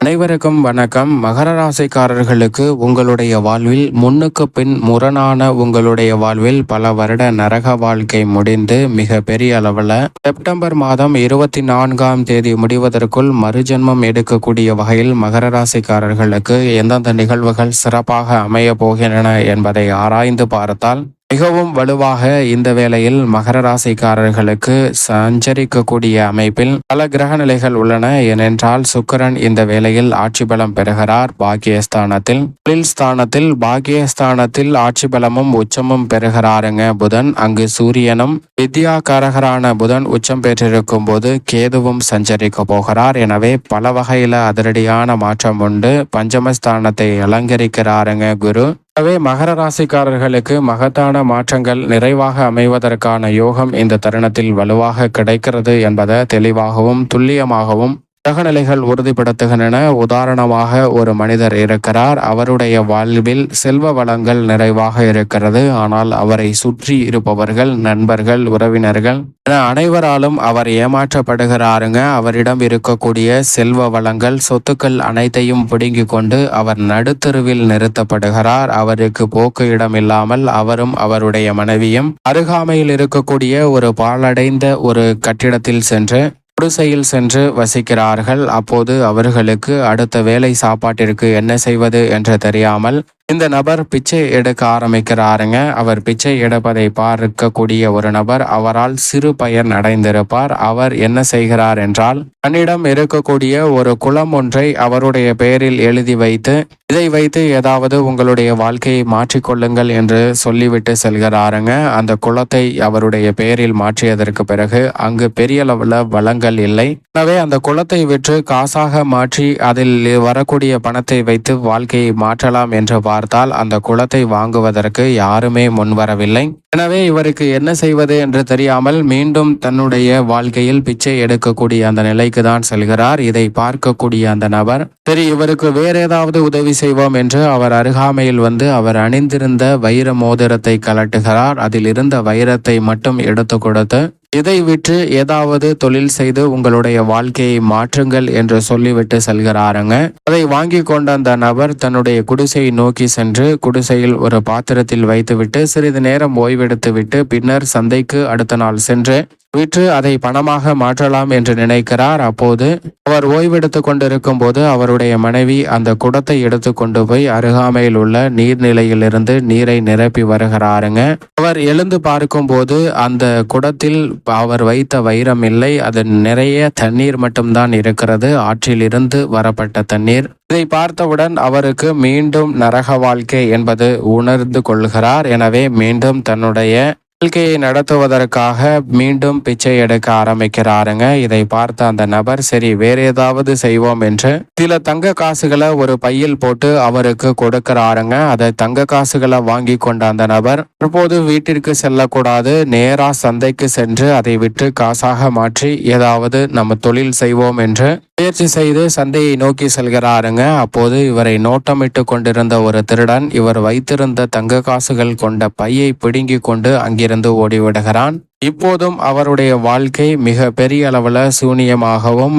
அனைவருக்கும் வணக்கம். மகர ராசிக்காரர்களுக்கு உங்களுடைய வாழ்வில் முன்னுக்கு பின் முரணான உங்களுடைய வாழ்வில் பல வருட நரக வாழ்க்கை முடிந்து மிக பெரிய அளவில் செப்டம்பர் மாதம் 24ஆம் தேதி முடிவதற்குள் மறுஜென்மம் எடுக்கக்கூடிய வகையில் மகர ராசிக்காரர்களுக்கு எந்தெந்த நிகழ்வுகள் சிறப்பாக அமைய போகின்றன என்பதை ஆராய்ந்து பார்த்தால் மிகவும் வலுவாக இந்த வேளையில் மகர ராசிக்காரர்களுக்கு சஞ்சரிக்கக்கூடிய அமைப்பில் பல கிரக நிலைகள் உள்ளன. ஏனென்றால் சுக்கிரன் இந்த வேளையில் ஆட்சி பலம் பெறுகிறார் பாக்கியஸ்தானத்தில். தொழில் ஸ்தானத்தில் பாக்கியஸ்தானத்தில் ஆட்சி பலமும் உச்சமும் பெறுகிறாருங்க புதன். அங்கு சூரியனும் வித்யாகாரகரான புதன் உச்சம் பெற்றிருக்கும் போது கேதுவும் சஞ்சரிக்க போகிறார். எனவே பல வகையில அதிரடியான மாற்றம் உண்டு. பஞ்சமஸ்தானத்தை அலங்கரிக்கிறாருங்க குரு. எனவே மகர ராசிக்காரர்களுக்கு மகத்தான மாற்றங்கள் நிறைவாக அமைவதற்கான யோகம் இந்த தருணத்தில் வலுவாக கிடைக்கிறது என்பதை தெளிவாகவும் துல்லியமாகவும் கிரகநிலைகள் உறுதிப்படுத்துகின்றன. உதாரணமாக ஒரு மனிதர் இருக்கிறார். அவருடைய வாழ்வில் செல்வ வளங்கள் நிறைவாக இருக்கிறது. ஆனால் அவரை சுற்றி இருப்பவர்கள், நண்பர்கள், உறவினர்கள் என அனைவராலும் அவர் ஏமாற்றப்படுகிறாருங்க. அவரிடம் இருக்கக்கூடிய செல்வ வளங்கள், சொத்துக்கள் அனைத்தையும் பிடுங்கி கொண்டு அவர் நடுத்தருவில் நிறுத்தப்படுகிறார். அவருக்கு போக்கு இடம் இல்லாமல் அவரும் அவருடைய மனைவியும் அருகாமையில் இருக்கக்கூடிய ஒரு பாழடைந்த ஒரு கட்டிடத்தில் சென்று குடிசையில் சென்று வசிக்கிறார்கள். அப்போது அவர்களுக்கு அடுத்த வேலை சாப்பாட்டிற்கு என்ன செய்வது என்று தெரியாமல் இந்த நபர் பிச்சை எடுக்க ஆரம்பிக்கிறாருங்க. அவர் பிச்சை எடுப்பதை பார்க்கக்கூடிய ஒரு நபர் அவரால் சிறு பயன் அடைந்திருப்பார். அவர் என்ன செய்கிறார் என்றால் தன்னிடம் இருக்கக்கூடிய ஒரு குளம் ஒன்றை அவருடைய பெயரில் எழுதி வைத்து இதை வைத்து ஏதாவது உங்களுடைய வாழ்க்கையை மாற்றிக்கொள்ளுங்கள் என்று சொல்லிவிட்டு செல்கிறாருங்க. அந்த குளத்தை அவருடைய பெயரில் மாற்றியதற்கு பிறகு அங்கு பெரிய அளவில் வளங்கள் இல்லை. எனவே அந்த குளத்தை விற்று காசாக மாற்றி அதில் வரக்கூடிய பணத்தை வைத்து வாழ்க்கையை மாற்றலாம் என்று பார்த்தால் அந்த குளத்தை வாங்குவதற்கு யாருமே முன்வரவில்லை. எனவே இவருக்கு என்ன செய்வது என்று தெரியாமல் மீண்டும் தன்னுடைய வாழ்க்கையில் பிச்சை எடுக்கக்கூடிய அந்த நிலைக்கு தான் செல்கிறார். இதை பார்க்கக்கூடிய அந்த நபர் சரி இவருக்கு வேற ஏதாவது உதவி செய்வோம் என்று அவர் அருகாமையில் வந்து அவர் அணிந்திருந்த வைர மோதிரத்தை கலட்டுகிறார். அதில் இருந்த வைரத்தை மட்டும் எடுத்து கொடுத்து இதை விற்று ஏதாவது தொழில் செய்து உங்களுடைய வாழ்க்கையை மாற்றுங்கள் என்று சொல்லிவிட்டு செல்கிறாருங்க. அதை வாங்கி கொண்ட அந்த நபர் தன்னுடைய குடிசையை நோக்கி சென்று குடிசையில் ஒரு பாத்திரத்தில் வைத்துவிட்டு சிறிது நேரம் ஓய்வெடுத்து விட்டு பின்னர் சந்தைக்கு அடுத்த நாள் சென்று விற்று அதை பணமாக மாற்றலாம் என்று நினைக்கிறார். அப்போது அவர் ஓய்வெடுத்து கொண்டிருக்கும் போது அவருடைய மனைவி அந்த குடத்தை எடுத்து கொண்டு போய் அருகாமையில் உள்ள நீர்நிலையிலிருந்து நீரை நிரப்பி வருகிறாருங்க. அவர் எழுந்து பார்க்கும் போது அந்த குடத்தில் அவர் வைத்த வைரம் இல்லை. அது நிறைய தண்ணீர் மட்டும்தான் இருக்கிறது. ஆற்றில் இருந்து வரப்பட்ட தண்ணீர். இதை பார்த்தவுடன் அவருக்கு மீண்டும் நரக வாழ்க்கை என்பது உணர்ந்து கொள்கிறார். எனவே மீண்டும் தன்னுடைய வாழ்க்கையை நடத்துவதற்காக மீண்டும் பிச்சை எடுக்க ஆரம்பிக்கிறாருங்க. இதை பார்த்த அந்த நபர் சரி வேற ஏதாவது செய்வோம் என்று சில தங்க காசுகளை ஒரு பையில் போட்டு அவருக்கு கொடுக்கிறாருங்க. அதை தங்க காசுகளை வாங்கி கொண்ட அந்த நபர் தற்போது வீட்டிற்கு செல்லக்கூடாது, நேரா சந்தைக்கு சென்று அதை விற்று காசாக மாற்றி ஏதாவது நம்ம தொழில் செய்வோம் என்று முயற்சி செய்து சந்தையை நோக்கி செல்கிறாருங்க. அப்போது இவரை நோட்டமிட்டு கொண்டிருந்த ஒரு திருடன் இவர் வைத்திருந்த தங்க காசுகள் கொண்ட பையை பிடுங்கி கொண்டு அங்கிருந்து ஓடிவிடுகிறான். இப்போதும் அவருடைய வாழ்க்கை மிக பெரிய அளவில் சூனியமாகவும்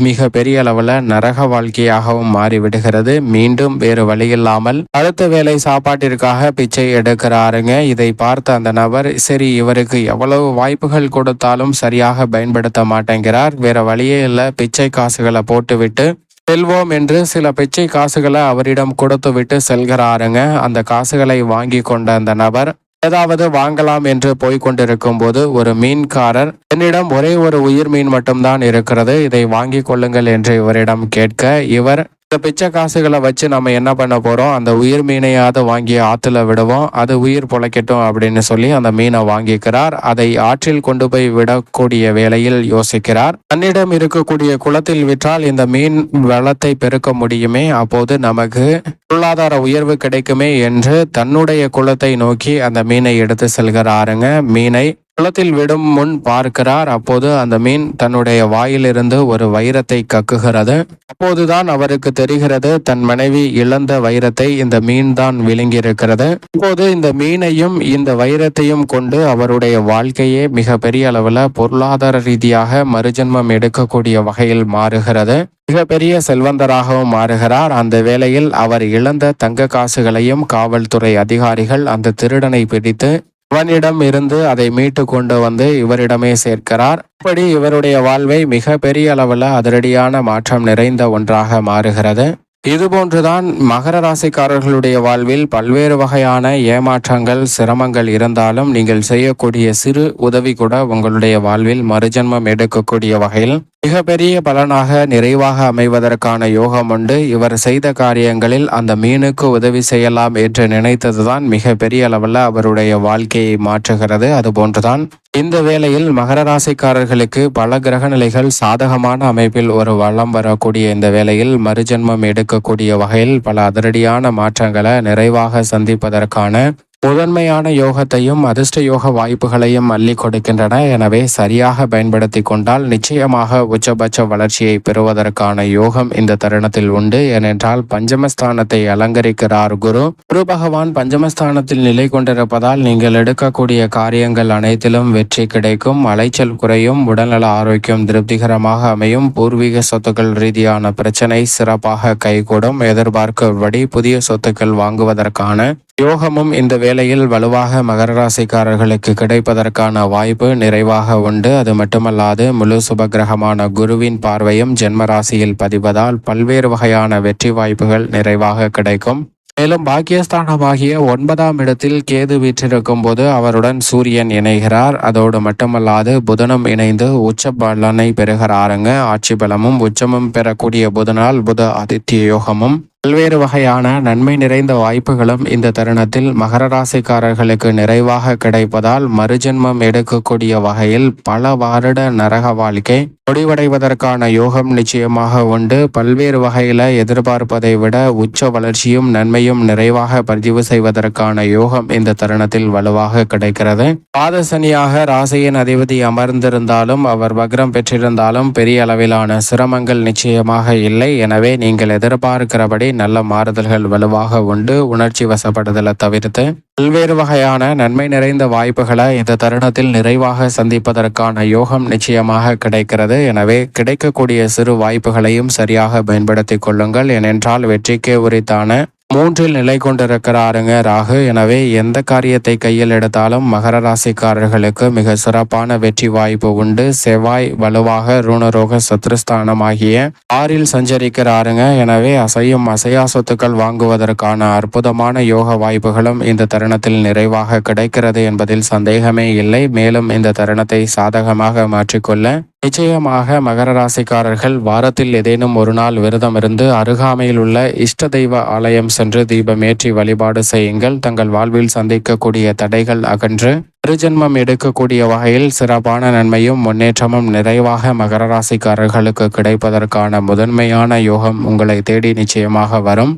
மிக பெரிய அளவில் நரக வாழ்க்கையாகவும் மாறிவிடுகிறது. மீண்டும் வேறு வழியில்லாமல் அடுத்த வேலை சாப்பாட்டிற்காக பிச்சை எடுக்கிறாருங்க. இதை பார்த்த அந்த நபர் சரி இவருக்கு எவ்வளவு வாய்ப்புகள் கொடுத்தாலும் சரியாக பயன்படுத்த மாட்டேங்கிறார். வேற வழியே இல்லை, பிச்சை காசுகளை போட்டுவிட்டு செல்வோம் என்று சில பிச்சை காசுகளை அவரிடம் கொடுத்து விட்டு செல்கிறாருங்க. அந்த காசுகளை வாங்கி கொண்ட அந்த நபர் ஏதாவது வாங்கலாம் என்று போய்கொண்டிருக்கும் போது ஒரு மீன்காரர் என்னிடம் ஒரே ஒரு உயிர் மீன் மட்டும்தான் இருக்கிறது, இதை வாங்கி கொள்ளுங்கள் என்று இவரிடம் கேட்க இவர் இந்த பிச்சை காசுகளை வச்சு நம்ம என்ன பண்ண போறோம், அந்த உயிர் மீனையாவது வாங்கி ஆத்துல விடுவோம், அது உயிர் பொழைக்கட்டும் அப்படின்னு சொல்லி அந்த மீனை வாங்கிக்கிறார். அதை ஆற்றில் கொண்டு போய் விடக்கூடிய வேளையில் யோசிக்கிறார், தன்னிடம் இருக்கக்கூடிய குளத்தில் விற்றால் இந்த மீன் வளத்தை பெருக்க முடியுமே, அப்போது நமக்கு பொருளாதார உயர்வு கிடைக்குமே என்று தன்னுடைய குளத்தை நோக்கி அந்த மீனை எடுத்து செல்கிறாருங்க. மீனை குளத்தில் விடும் முன் பார்க்கிறார். அப்போது அந்த மீன் தன்னுடைய வாயிலிருந்து ஒரு வைரத்தை கக்குகிறது. அப்போதுதான் அவருக்கு தெரிகிறது தன் மனைவி இழந்த வைரத்தை இந்த மீன் தான் விழுங்கியிருக்கிறது. இப்போது இந்த மீனையும் இந்த வைரத்தையும் கொண்டு அவருடைய வாழ்க்கையே மிக பெரிய அளவில் பொருளாதார ரீதியாக மறுஜென்மம் எடுக்கக்கூடிய வகையில் மாறுகிறது. மிகப்பெரிய செல்வந்தராகவும் மாறுகிறார். அந்த வேளையில் அவர் இழந்த தங்க காசுகளையும் காவல்துறை அதிகாரிகள் அந்த திருடனை பிடித்து அவனிடம் இருந்து அதை மீட்டு கொண்டு வந்து இவரிடமே சேர்க்கிறார். இப்படி இவருடைய வாழ்வை மிக பெரிய அளவில் அதிரடியான மாற்றம் நிறைந்த ஒன்றாக மாறுகிறது. இதுபோன்றுதான் மகர ராசிக்காரர்களுடைய வாழ்வில் பல்வேறு வகையான ஏமாற்றங்கள், சிரமங்கள் இருந்தாலும் நீங்கள் செய்யக்கூடிய சிறு உதவி கூட உங்களுடைய வாழ்வில் மறுஜென்மம் எடுக்கக்கூடிய வகையில் மிகப்பெரிய பலனாக நிறைவாக அமைவதற்கான யோகம் உண்டு. இவர் செய்த காரியங்களில் அந்த மீனுக்கு உதவி செய்யலாம் என்று நினைத்ததுதான் மிக பெரிய அளவில் அவருடைய வாழ்க்கையை மாற்றுகிறது. அதுபோன்றுதான் இந்த வேளையில் மகர ராசிக்காரர்களுக்கு பல கிரக நிலைகள் சாதகமான அமைப்பில் ஒரு வளம் வரக்கூடிய இந்த வேளையில் மறுஜென்மம் எடுக்கக்கூடிய வகையில் பல அதிரடியான மாற்றங்களை நிறைவாக சந்திப்பதற்கான முதன்மையான யோகத்தையும் அதிர்ஷ்ட யோக வாய்ப்புகளையும் அள்ளி கொடுக்கின்றன. எனவே சரியாக பயன்படுத்தி கொண்டால் நிச்சயமாக உச்சபட்ச வளர்ச்சியை பெறுவதற்கான யோகம் இந்த தருணத்தில் உண்டு. ஏனென்றால் பஞ்சமஸ்தானத்தை அலங்கரிக்கிறார் குரு. குரு பகவான் பஞ்சமஸ்தானத்தில் நிலை கொண்டிருப்பதால் நீங்கள் எடுக்கக்கூடிய காரியங்கள் அனைத்திலும் வெற்றி கிடைக்கும். அலைச்சல் குறையும். உடல்நல ஆரோக்கியம் திருப்திகரமாக அமையும். பூர்வீக சொத்துக்கள் ரீதியான பிரச்சனை சிறப்பாக கைகூடும். எதிர்பார்க்கபடி புதிய சொத்துக்கள் வாங்குவதற்கான யோகமும் இந்த வேளையில் வலுவாக மகர ராசிக்காரர்களுக்கு கிடைப்பதற்கான வாய்ப்பு நிறைவாக உண்டு. அது மட்டுமல்லாது முழு சுபகிரகமான குருவின் பார்வையும் ஜென்ம ராசியில் பதிவதால் பல்வேறு வகையான வெற்றி வாய்ப்புகள் நிறைவாக கிடைக்கும். மேலும் பாக்கியஸ்தானமாகிய 9ஆம் இடத்தில் கேது வீற்றிருக்கும் போது அவருடன் சூரியன் இணைகிறார். அதோடு மட்டுமல்லாது புதனும் இணைந்து உச்ச பலனை பெறுகிறாருங்க. ஆட்சி பலமும் உச்சமும் பெறக்கூடிய புதனால் புத ஆதித்ய யோகமும் பல்வேறு வகையான நன்மை நிறைந்த வாய்ப்புகளும் இந்த தருணத்தில் மகர ராசிக்காரர்களுக்கு நிறைவாக கிடைப்பதால் மறுஜென்மம் எடுக்கக்கூடிய வகையில் பல வருட நரக வாழ்க்கை முடிவடைவதற்கான யோகம் நிச்சயமாக உண்டு. பல்வேறு வகையில எதிர்பார்ப்பதை விட உச்ச வளர்ச்சியும் நன்மையும் நிறைவாக பதிவு செய்வதற்கான யோகம் இந்த தருணத்தில் வலுவாக கிடைக்கிறது. பாதசனியாக ராசியின் அதிபதி அமர்ந்திருந்தாலும் அவர் வக்ரம் பெற்றிருந்தாலும் பெரிய அளவிலான சிரமங்கள் நிச்சயமாக இல்லை. எனவே நீங்கள் எதிர்பார்க்கிறபடி நல்ல மாறுதல்கள் வலுவாக உண்டு. உணர்ச்சி வசப்படுதலை தவிர்த்து பல்வேறு வகையான நன்மை நிறைந்த வாய்ப்புகளை இந்த தருணத்தில் நிறைவாக சந்திப்பதற்கான யோகம் நிச்சயமாக கிடைக்கிறது. எனவே கிடைக்கக்கூடிய சிறு வாய்ப்புகளையும் சரியாக பயன்படுத்திக் கொள்ளுங்கள். ஏனென்றால் வெற்றிக்கு உரித்தான 3இல் நிலை கொண்டிருக்கிறாருங்க ராகு. எனவே எந்த காரியத்தை கையில் எடுத்தாலும் மகர ராசிக்காரர்களுக்கு மிக சிறப்பான வெற்றி வாய்ப்பு உண்டு. செவ்வாய் வலுவாக ருணரோக சத்ருஸ்தானமாகிய 6இல் சஞ்சரிக்கிறாருங்க. எனவே அசையும் அசையா சொத்துக்கள் வாங்குவதற்கான அற்புதமான யோக வாய்ப்புகளும் இந்த தருணத்தில் நிறைவாக கிடைக்கிறது என்பதில் சந்தேகமே இல்லை. மேலும் இந்த தருணத்தை சாதகமாக மாற்றிக்கொள்ள நிச்சயமாக மகர ராசிக்காரர்கள் வாரத்தில் ஏதேனும் ஒரு நாள் விரதம் இருந்து அருகாமையில் உள்ள இஷ்ட தெய்வ ஆலயம் சென்று தீபமேற்றி வழிபாடு செய்யுங்கள். தங்கள் வாழ்வில் சந்திக்கக்கூடிய தடைகள் அகன்று மறுஜென்மம் எடுக்கக்கூடிய வகையில் சிறப்பான நன்மையும் முன்னேற்றமும் நிறைவாக மகர ராசிக்காரர்களுக்கு கிடைப்பதற்கான முதன்மையான யோகம் உங்களை தேடி நிச்சயமாக வரும்.